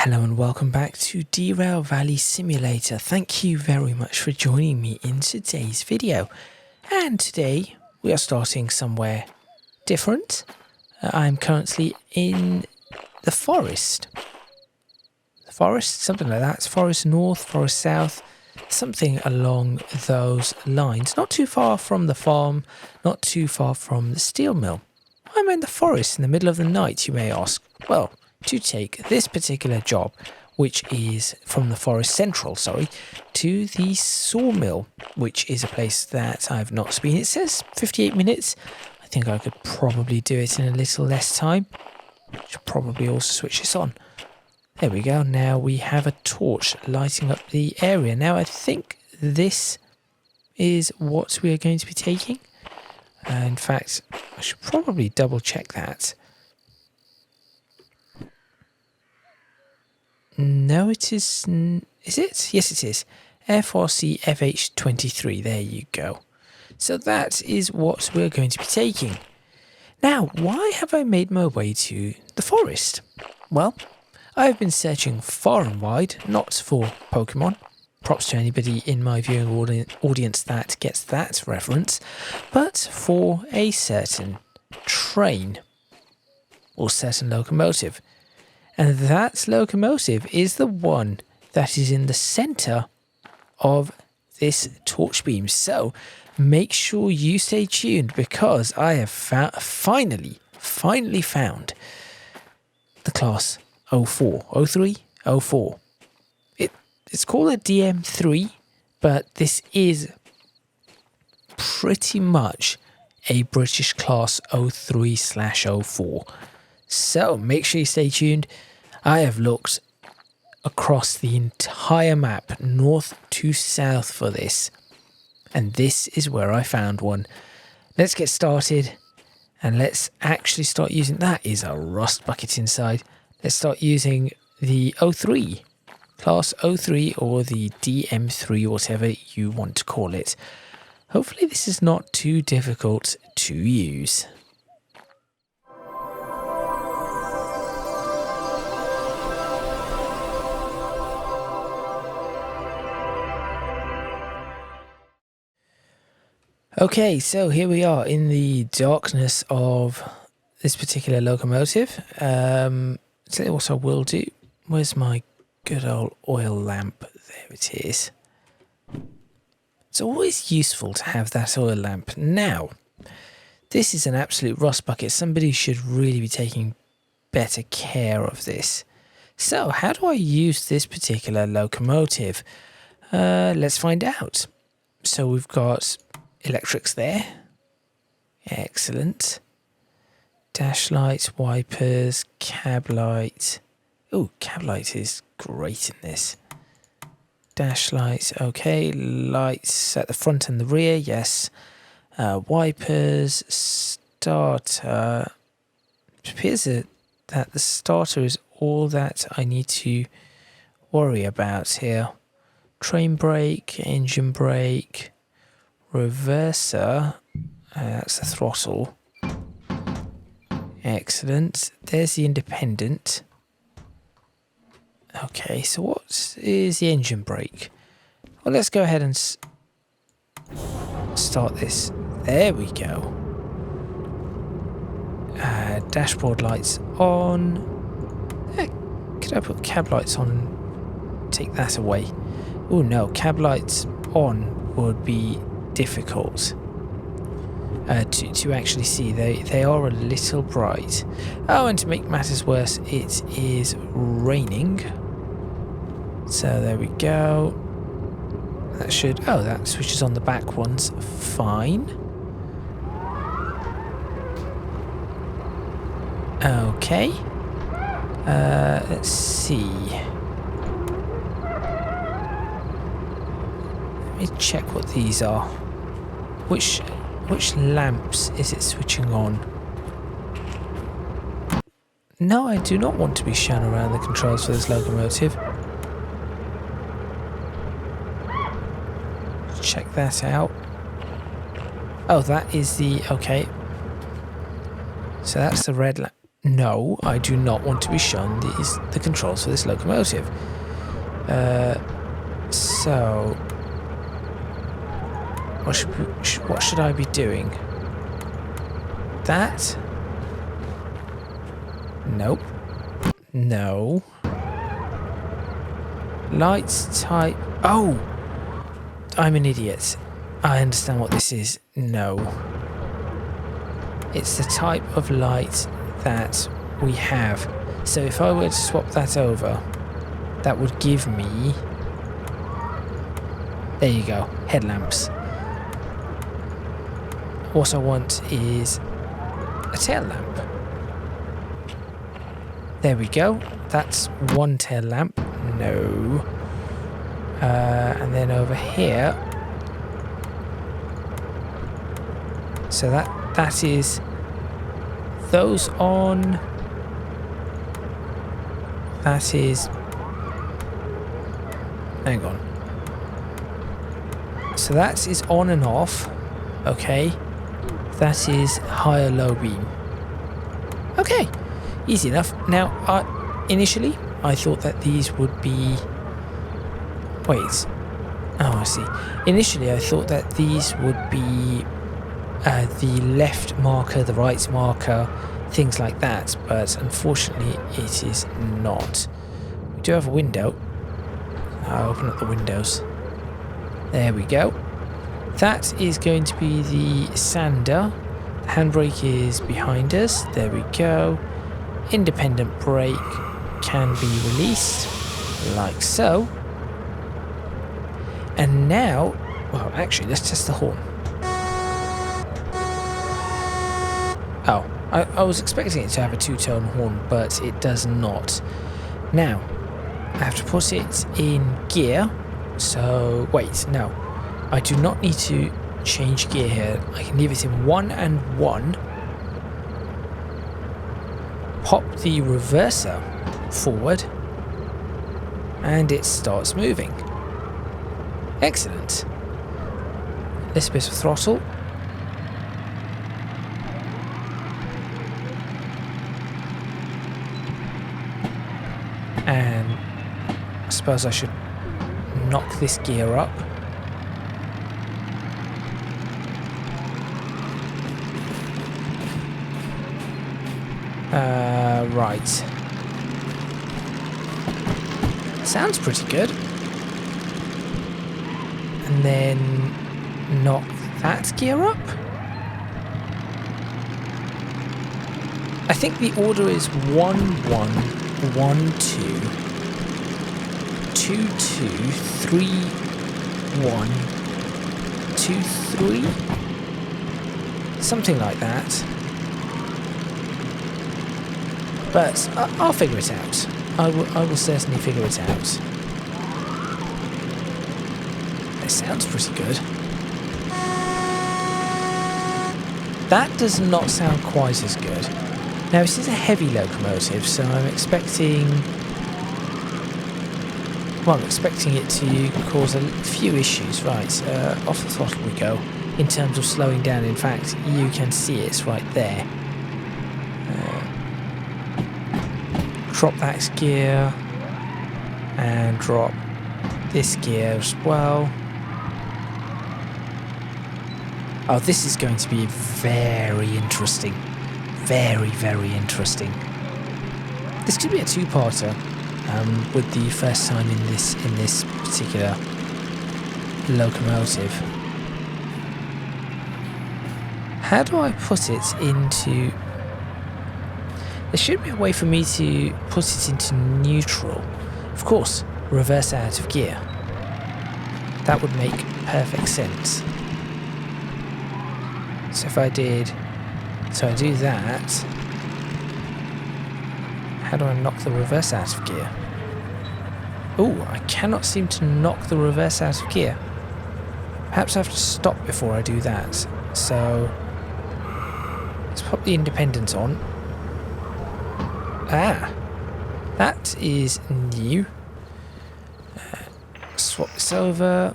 Hello and welcome back to Derail Valley Simulator. Thank you very much for joining me in today's video. And today we are starting somewhere different. I'm currently in the forest. The forest, something like that. It's forest north, forest south, something along those lines. Not too far from the farm, not too far from the steel mill. Why am I in the forest in the middle of the night, you may ask? Well, to take this particular job, which is from the forest central, to the sawmill, which is a place that I've not been. It says 58 minutes. I think I could probably do it in a little less time. Should probably also switch this on. There we go. Now we have a torch lighting up the area. Now I think this is what we are going to be taking. In fact, I should probably double check that. No, it is. Is it? Yes, it is. F4C FH23. There you go. So that is what we're going to be taking. Now, why have I made my way to the forest? Well, I've been searching far and wide, not for Pokemon. Props to anybody in my viewing audience that gets that reference, but for a certain train or certain locomotive. And that locomotive is the one that is in the center of this torch beam. So make sure you stay tuned because I have finally found the class 04, 03, 04. It's called a DM3, but this is pretty much a British class 03/04. So make sure you stay tuned. I have looked across the entire map, north to south for this. And this is where I found one. Let's get started and let's actually start using... That is a rust bucket inside. Let's start using the 03. Class 03 or the DM3, whatever you want to call it. Hopefully this is not too difficult to use. Okay, so here we are in the darkness of this particular locomotive. Tell you what I will do. Where's my good old oil lamp? There it is. It's always useful to have that oil lamp. Now, this is an absolute rust bucket. Somebody should really be taking better care of this. So, how do I use this particular locomotive? Let's find out. So we've got electrics there. Excellent. Dash lights, wipers, cab light. Oh, cab light is great in this. Dash lights, okay. Lights at the front and the rear, yes. Wipers, starter. It appears that the starter is all that I need to worry about here. Train brake, engine brake, reverser. That's the throttle. Excellent. There's the independent. Okay, so what is the engine brake? Well, let's go ahead and start this. There we go. Dashboard lights on. Could I put cab lights on and take that away? Oh no, cab lights on would be difficult to actually see. They are a little bright. Oh, and to make matters worse, it is raining. So there we go. That should... Oh, that switches on the back ones. Fine. Okay. Let's see. Let me check what these are. Which lamps is it switching on? No, I do not want to be shown around the controls for this locomotive. Check that out. Oh, that is the... Okay. So that's the red lamp. No, I do not want to be shown the controls for this locomotive. So, what should I be doing? That? Nope. No. Lights type. Oh! I'm an idiot. I understand what this is. No. It's the type of light that we have. So if I were to swap that over, that would give me... There you go. Headlamps. What I want is a tail lamp. There we go. That's one tail lamp. No. And then over here. So that is those on. That is. Hang on. So that is on and off. Okay. That is high or low beam. Okay. Easy enough. Now, initially, I thought that these would be... Wait. Oh, I see. Initially, I thought that these would be the left marker, the right marker, things like that. But unfortunately, it is not. We do have a window. I'll open up the windows. There we go. That is going to be the sander. The handbrake is behind us. There we go. Independent brake can be released, like so. And now, well, actually, let's test the horn. Oh, I was expecting it to have a two-tone horn, but it does not. Now, I have to put it in gear. So, wait, no. I do not need to change gear here. I can leave it in 1 and 1. Pop the reverser forward. And it starts moving. Excellent. Little bit of throttle. And I suppose I should knock this gear up. Right. Sounds pretty good. And then knock that gear up. I think the order is 1 1 1 2 2 2 3 1 2 3, something like that. But I'll figure it out. I will certainly figure it out. It sounds pretty good. That does not sound quite as good. Now, this is a heavy locomotive, so I'm expecting... Well, I'm expecting it to cause a few issues. Right, off the throttle we go. In terms of slowing down, in fact, you can see it's right there. Drop that gear. And drop this gear as well. Oh, this is going to be very interesting. Very, very interesting. This could be a two-parter. With the first time in this particular locomotive. How do I put it into... There should be a way for me to put it into neutral. Of course, reverse out of gear. That would make perfect sense. So if I did... So I do that... How do I knock the reverse out of gear? Oh, I cannot seem to knock the reverse out of gear. Perhaps I have to stop before I do that. So, let's pop the independent on. Ah, that is new. Swap this over.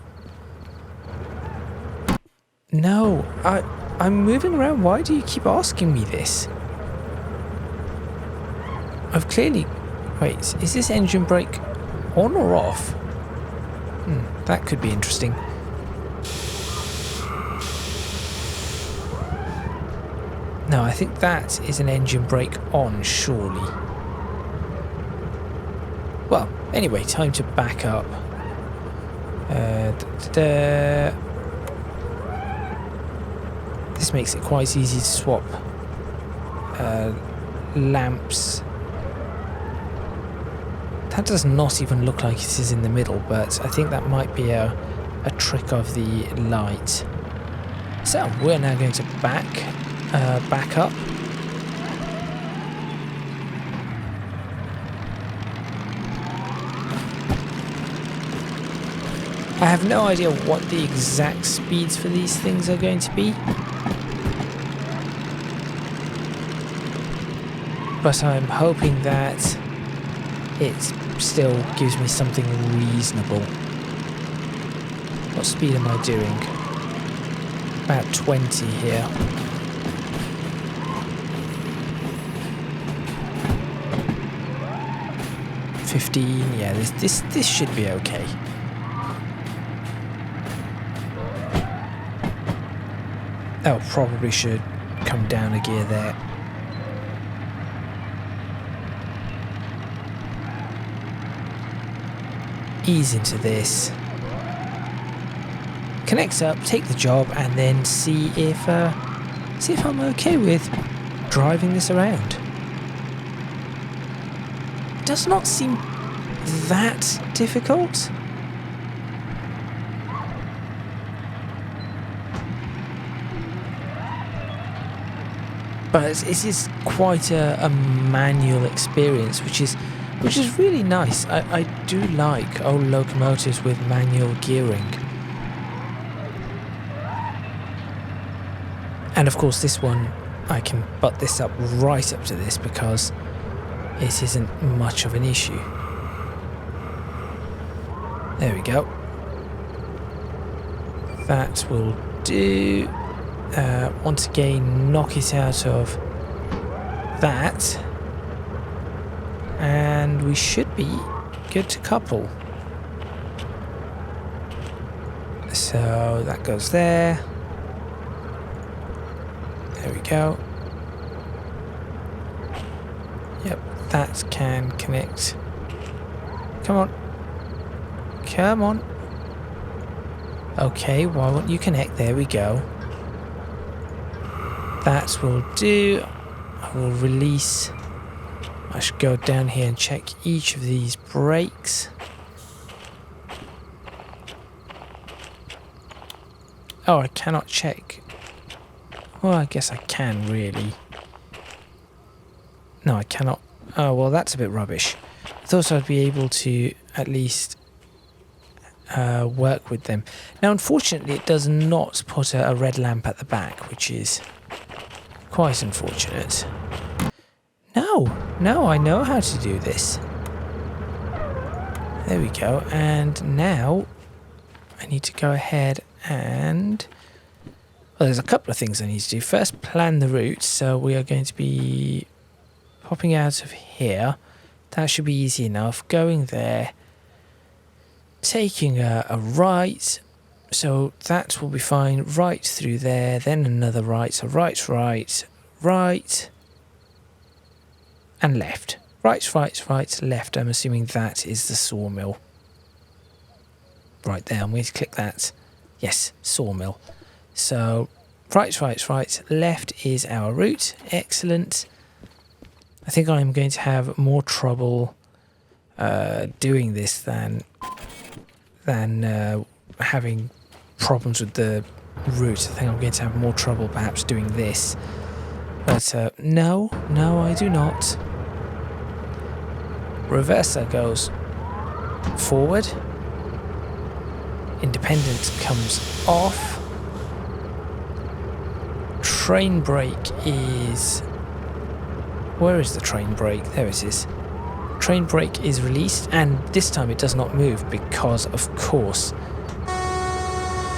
No, I'm moving around. Why do you keep asking me this? I've clearly... Wait, is this engine brake on or off? That could be interesting. No, I think that is an engine brake on, surely. Well, anyway, time to back up. This makes it quite easy to swap lamps. That does not even look like it is in the middle, but I think that might be a trick of the light. So we're now going to back up. I have no idea what the exact speeds for these things are going to be, but I'm hoping that it still gives me something reasonable. What speed am I doing? About 20 here. $15, yeah, this should be okay. Oh, probably should come down a gear there. Ease into this. Connect up, take the job, and then see if I'm okay with driving this around. It does not seem that difficult. But it is quite a manual experience, which is really nice. I do like old locomotives with manual gearing. And of course this one, I can butt this up right up to this because it isn't much of an issue. There we go. That will do. Once again, knock it out of that. And we should be good to couple. So that goes there. There we go. Yep, that can connect. Come on. Come on. Okay, why won't you connect? There we go. That will do. I will release. I should go down here and check each of these brakes. Oh, I cannot check. Well, I guess I can really. No, I cannot. Oh, well, that's a bit rubbish. I thought I'd be able to at least work with them. Now, unfortunately, it does not put a red lamp at the back, which is quite unfortunate. No, I know how to do this. There we go. And now I need to go ahead and... Well, there's a couple of things I need to do. First, plan the route. So we are going to be popping out of here. That should be easy enough. Going there. Taking a right. So that will be fine. Right through there. Then another right. So right, right. And left. Right, left. I'm assuming that is the sawmill. Right there. I'm going to click that. Yes, sawmill. So, right. Left is our route. Excellent. I think I'm going to have more trouble doing this than having problems with the route. I think I'm going to have more trouble perhaps doing this. But no, I do not. Reverser goes forward. Independent comes off. Train brake is... Where is the train brake? There it is. Train brake is released, and this time it does not move because, of course,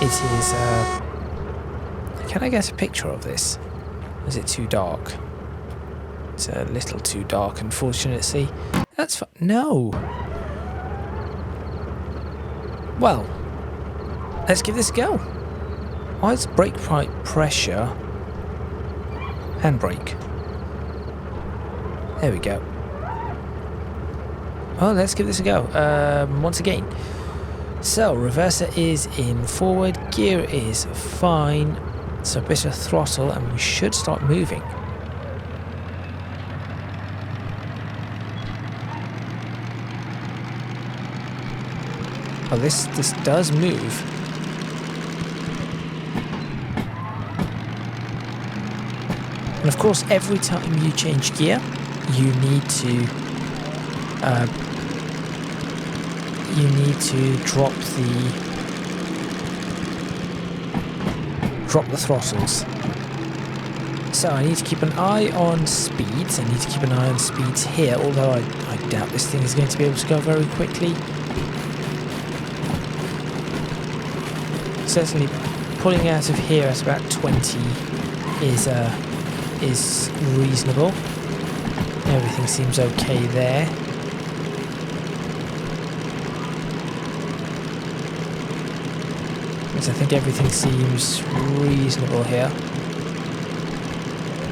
it is... Can I get a picture of this? Is it too dark? It's a little too dark, unfortunately. That's fine. No! Well, let's give this a go. Why is brake pipe pressure? Handbrake. There we go. Oh, let's give this a go. Once again. So, reverser is in forward, gear is fine. So a bit of throttle and we should start moving. Oh, this does move. And of course, every time you change gear, you need to drop the throttles. So I need to keep an eye on speeds. I need to keep an eye on speeds here, although I doubt this thing is going to be able to go very quickly. Certainly pulling out of here at about 20 is reasonable. Everything seems okay there. I think everything seems reasonable here.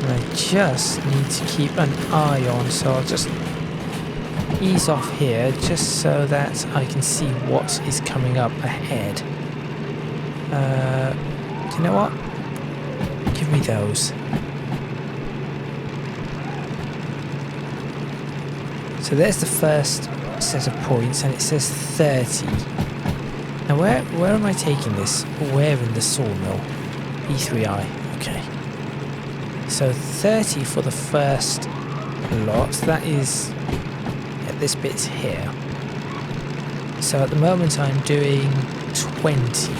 And I just need to keep an eye on, so I'll just ease off here just so that I can see what is coming up ahead. Do you know what? Give me those. So there's the first set of points, and it says 30. Now where am I taking this? Where in the sawmill? E3I, okay. So 30 for the first lot, that is, yeah, this bit's here. So at the moment I'm doing 20.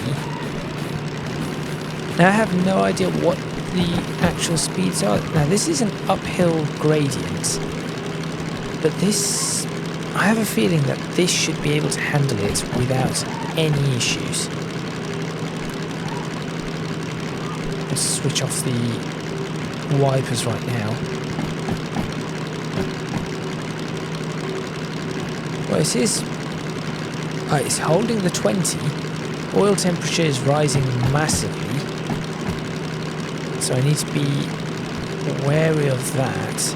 Now I have no idea what the actual speeds are. Now this is an uphill gradient, but this, I have a feeling that this should be able to handle it without any issues. Let's switch off the wipers right now. Well, it is. It's holding the 20. Oil temperature is rising massively, so I need to be wary of that.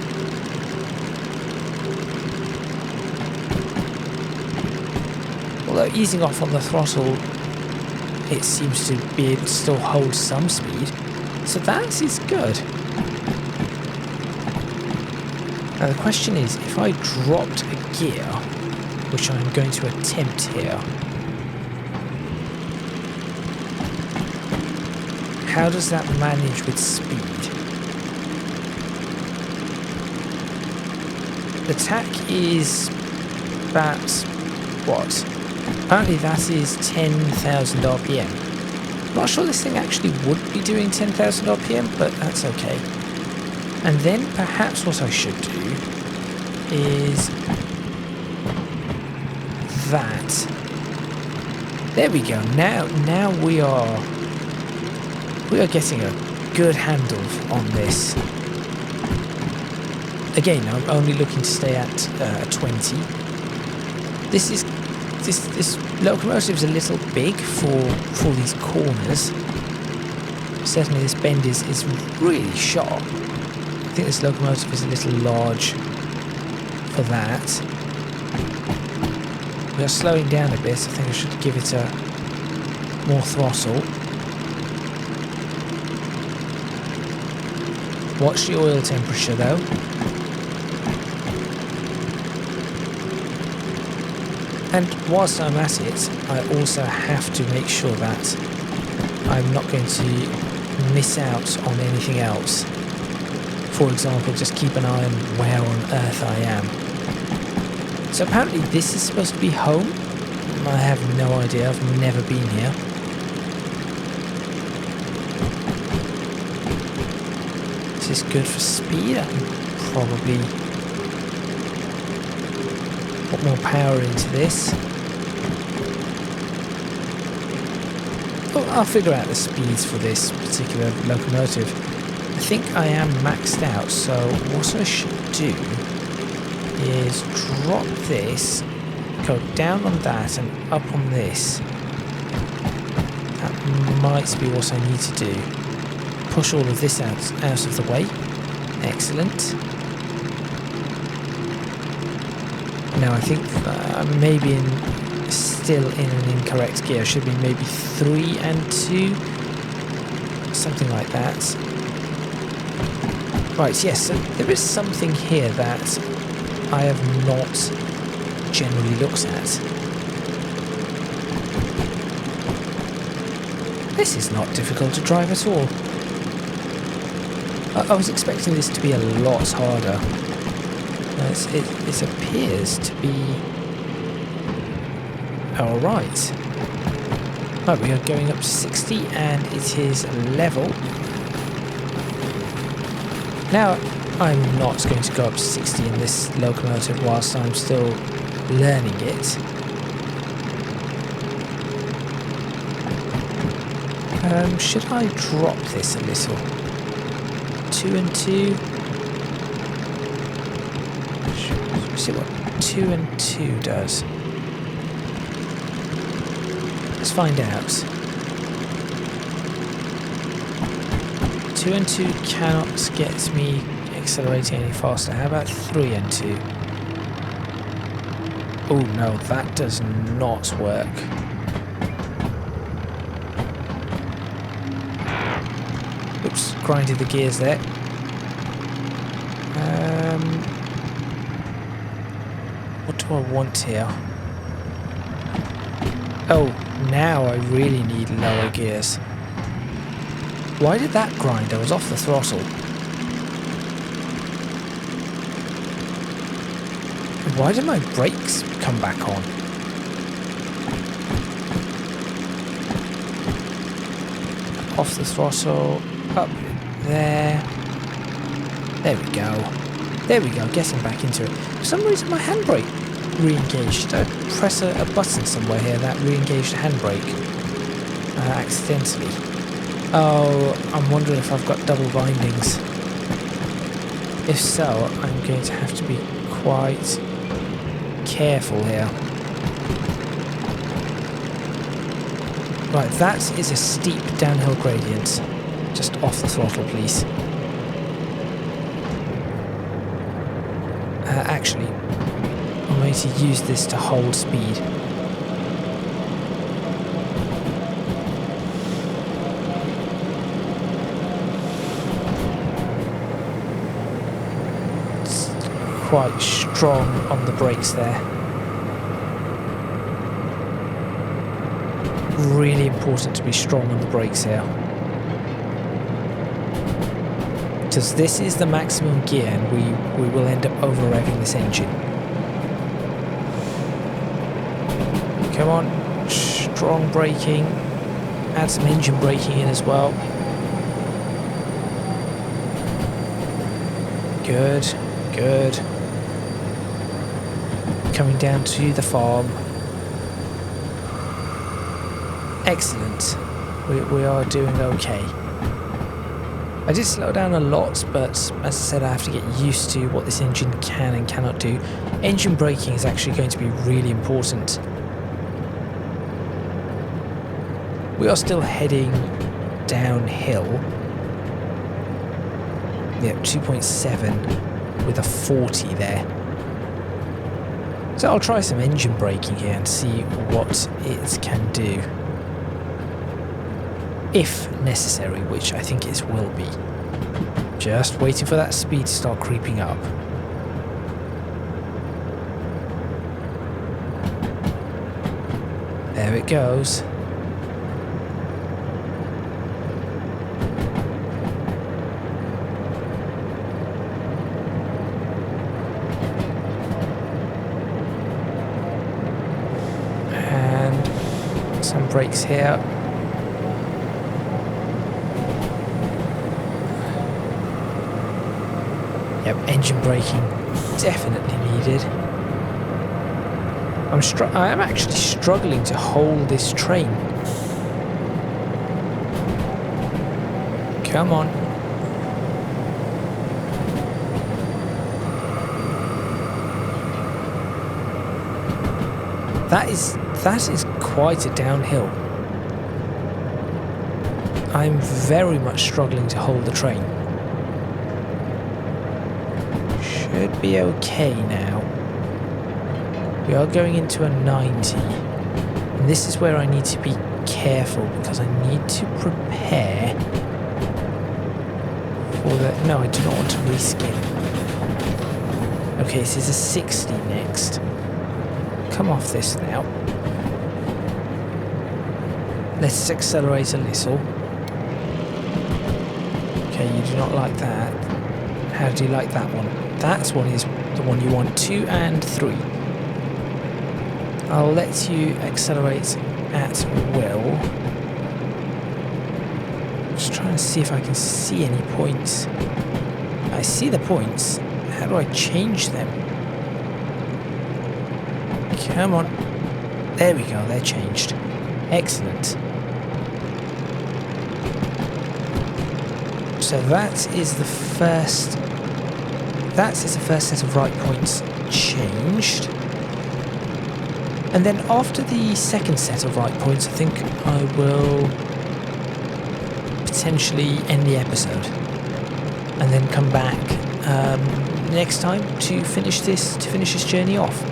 Although easing off on the throttle, it seems to be able to still hold some speed, so that is good. Now the question is, if I dropped a gear, which I'm going to attempt here, how does that manage with speed? The tack is about, what? Apparently that is 10,000 RPM. I'm not sure this thing actually would be doing 10,000 RPM, but that's okay. And then perhaps what I should do is that. There we go. Now we are getting a good handle on this. Again, I'm only looking to stay at 20. This locomotive is a little big for these corners. Certainly this bend is really sharp. I think this locomotive is a little large for that. We are slowing down a bit. I think I should give it more throttle. Watch the oil temperature though. And whilst I'm at it, I also have to make sure that I'm not going to miss out on anything else. For example, just keep an eye on where on earth I am. So apparently this is supposed to be home. I have no idea, I've never been here. Is this good for speed? I can probably put more power into this. Oh, I'll figure out the speeds for this particular locomotive. I think I am maxed out, so what I should do is drop this, go down on that and up on this. That might be what I need to do. Push all of this out of the way. Excellent. Now I think maybe still in an incorrect gear. Should be maybe 3 and 2. Something like that. Right, yes, so there is something here that I have not generally looked at. This is not difficult to drive at all. I was expecting this to be a lot harder. It appears to be alright. Right, we are going up to 60 and it is level. Now, I'm not going to go up to 60 in this locomotive whilst I'm still learning it. Should I drop this a little? 2 and 2. Let's see what 2 and 2 does. Let's find out. 2 and 2 cannot get me accelerating any faster. How about 3 and 2? Oh no, that does not work. Oops, grinded the gears there. What do I want here? Oh, now I really need lower gears. Why did that grind? I was off the throttle. Why did my brakes come back on? Off the throttle, up there. There we go. There we go, getting back into it. For some reason my handbrake re-engaged. I press a button somewhere here that re-engaged the handbrake accidentally. Oh, I'm wondering if I've got double bindings. If so, I'm going to have to be quite careful here. Right, that is a steep downhill gradient. Just off the throttle, please. Actually, I'm going to use this to hold speed. It's quite strong on the brakes there. Really important to be strong on the brakes here. Because this is the maximum gear and we will end up over-revving this engine. Come on, strong braking. Add some engine braking in as well. Good, good. Coming down to the farm. Excellent. We are doing okay. I did slow down a lot, but as I said, I have to get used to what this engine can and cannot do. Engine braking is actually going to be really important. We are still heading downhill. Yeah, 2.7 with a 40 there. So I'll try some engine braking here and see what it can do. If necessary, which I think it will be. Just waiting for that speed to start creeping up. There it goes. And some brakes here. Yep, engine braking definitely needed. I am actually struggling to hold this train. Come on. That is quite a downhill. I'm very much struggling to hold the train. Should be okay now. We are going into a 90. And this is where I need to be careful because I need to prepare for the... No, I do not want to reskin. Okay, so this is a 60 next. Come off this now. Let's accelerate a little. Okay, you do not like that. How do you like that one? That one is the one you want. 2 and 3. I'll let you accelerate at will. Just trying to see if I can see any points. I see the points. How do I change them? Come on. There we go, they're changed. Excellent. So that is the first set of right points changed. And then after the second set of right points, I think I will potentially end the episode and then come back next time to finish this journey off.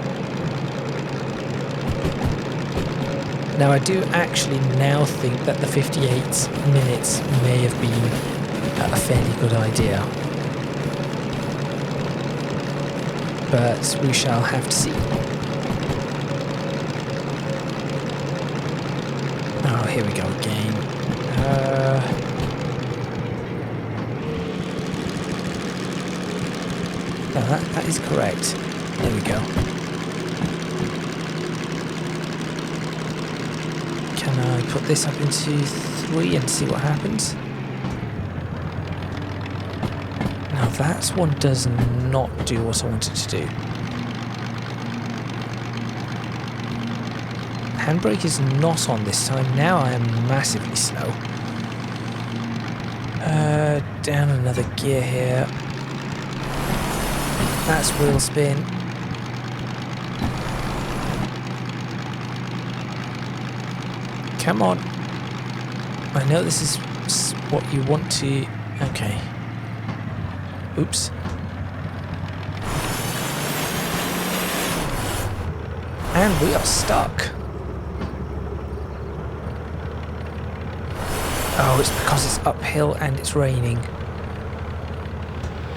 Now I do actually now think that the 58 minutes may have been a fairly good idea, but we shall have to see. Oh, here we go again. No, that is correct. There we go. Can I put this up into 3 and see what happens? Now that one does not do what I wanted to do. Handbrake is not on this time. Now I am massively slow. Down another gear here. That's wheel spin. Come on. I know this is what you want to... Okay. Oops. And we are stuck. Oh, it's because it's uphill and it's raining.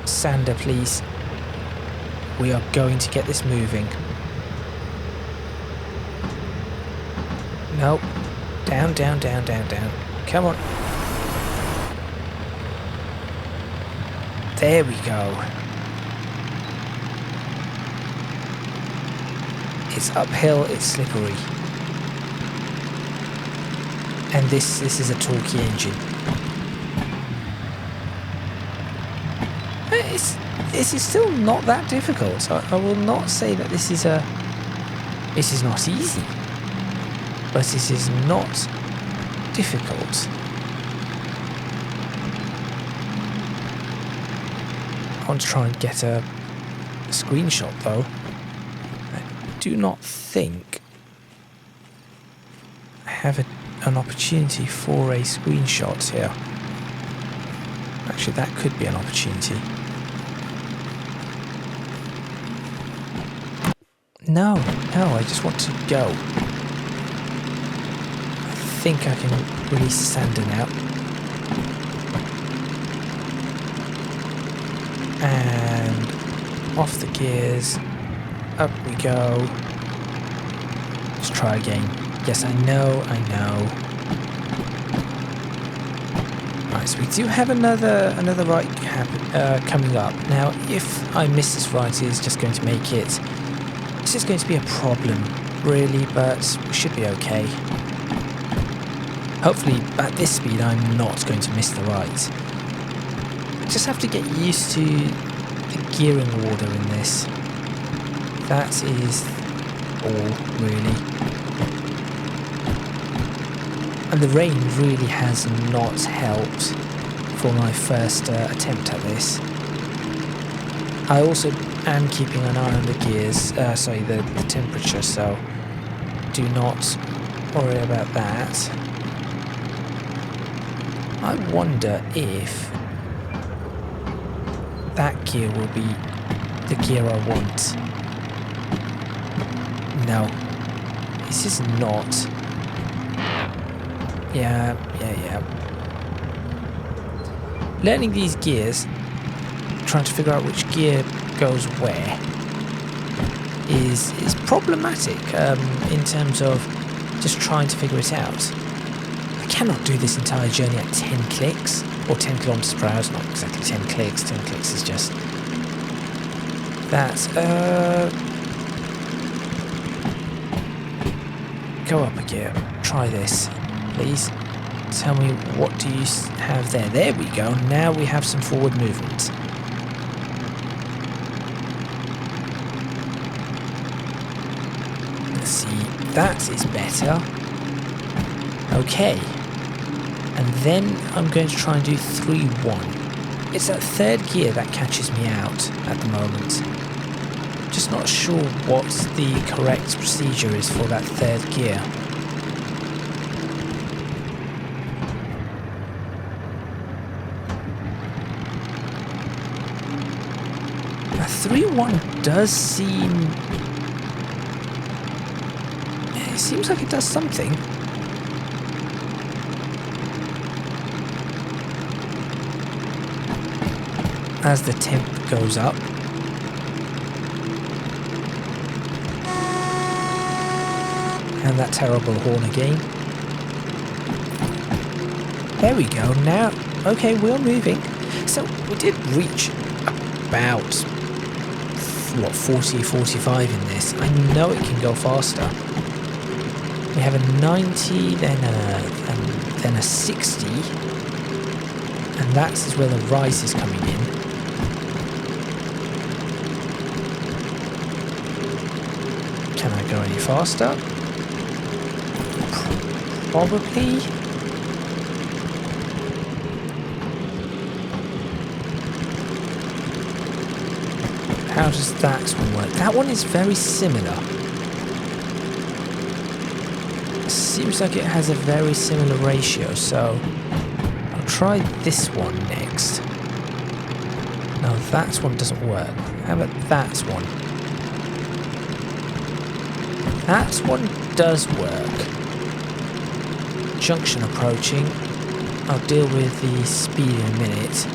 Sander, please. We are going to get this moving. Nope. Down, down, down, down, down. Come on. There we go. It's uphill, it's slippery. And this is a torquey engine. This is still not that difficult. I will not say that this is not easy, but it is not difficult. I want to try and get a screenshot though. I do not think I have an opportunity for a screenshot here. Actually, that could be an opportunity. No, I just want to go. I think I can release Sander now. And off the gears. Up we go. Let's try again. Yes, I know. Right, so we do have another right coming up. Now, if I miss this right, it's just going to make it... This is going to be a problem, really, but we should be okay. Hopefully, at this speed, I'm not going to miss the right. Just have to get used to the gearing order in this. That is all, really. And the rain really has not helped for my first attempt at this. I also am keeping an eye on the gears, the temperature, so do not worry about that. I wonder if that gear will be the gear I want. No, this is not. Yeah. Learning these gears, trying to figure out which gear goes where, is problematic in terms of just trying to figure it out. I cannot do this entire journey at 10 clicks, or 10 kilometers per hour. It's not exactly 10 clicks. 10 clicks is just that. Go up a gear. Try this, please. Tell me, what do you have there? There we go. Now we have some forward movement. Let's see. That is better. Okay. And then I'm going to try and do 3-1. It's that third gear that catches me out at the moment. Just not sure what the correct procedure is for that third gear. A 3-1 does seem... It seems like it does something. As the temp goes up. And that terrible horn again. There we go. Now, okay, we're moving. So we did reach about, what, 40, 45 in this. I know it can go faster. We have a 90, then a 60. And that's where the rise is coming in. Can I go any faster? Probably. How does that one work? That one is very similar. Seems like it has a very similar ratio, so I'll try this one next. No, that one doesn't work. How about that one? That one does work. Junction approaching. I'll deal with the speed in a minute.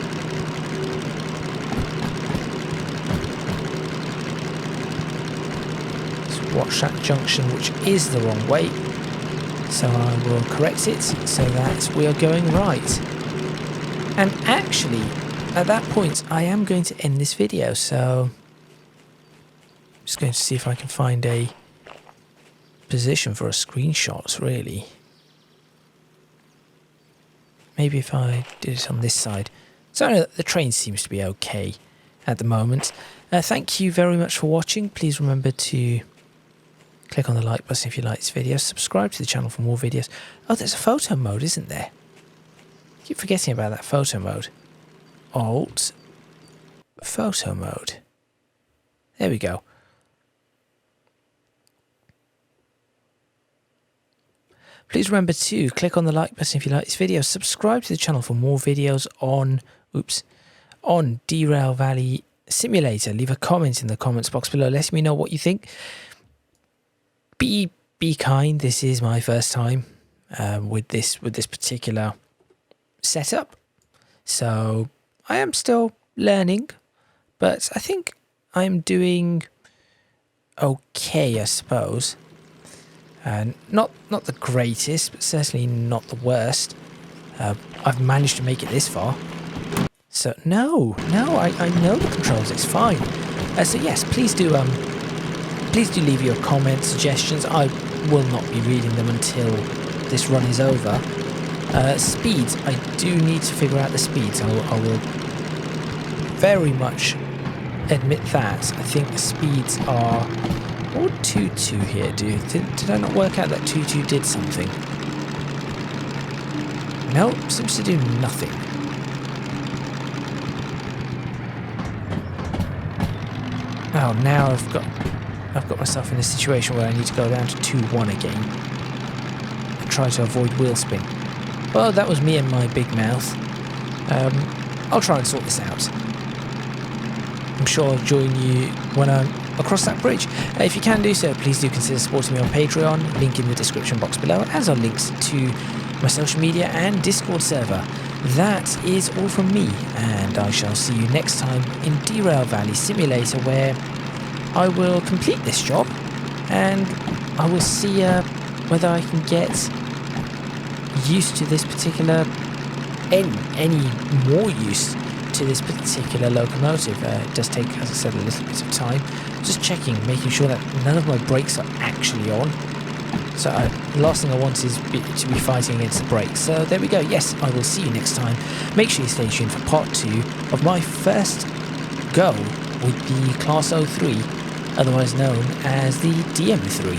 Let's watch that junction, which is the wrong way. So I will correct it so that we are going right. And actually, at that point, I am going to end this video. So I'm just going to see if I can find a position for a screenshot, really. Maybe if I did it on this side. So the train seems to be okay at the moment. Thank you very much for watching. Please remember to click on the like button if you like this video. Subscribe to the channel for more videos. Oh, there's a photo mode, isn't there? I keep forgetting about that photo mode. Alt. Photo mode. There we go. Please remember to click on the like button if you like this video. Subscribe to the channel for more videos on Derail Valley Simulator. Leave a comment in the comments box below. Let me know what you think. Be kind. This is my first time with this particular setup, so I am still learning, but I think I'm doing okay, I suppose. Not the greatest, but certainly not the worst. I've managed to make it this far. So no, I know the controls. It's fine. So yes, please do leave your comments, suggestions. I will not be reading them until this run is over. Speeds, I do need to figure out the speeds. I will very much admit that. I think the speeds are... What would 2-2 here do? Did I not work out that 2-2 did something? No, seems to do nothing. Oh, now I've got... I've got myself in a situation where I need to go down to 2-1 again and try to avoid wheel spin. Well, that was me and my big mouth. I'll try and sort this out. I'm sure I'll join you when I'm across that bridge. If you can do so, please do consider supporting me on Patreon, link in the description box below, as are links to my social media and Discord server. That is all from me, and I shall see you next time in Derail Valley Simulator, where I will complete this job and I will see whether I can get used to this particular, any more use to this particular locomotive. It does take, as I said, a little bit of time. Just checking, making sure that none of my brakes are actually on. So the last thing I want is to be fighting against the brakes. So there we go. Yes, I will see you next time. Make sure you stay tuned for part 2 of my first go with the Class 03, otherwise known as the DM3.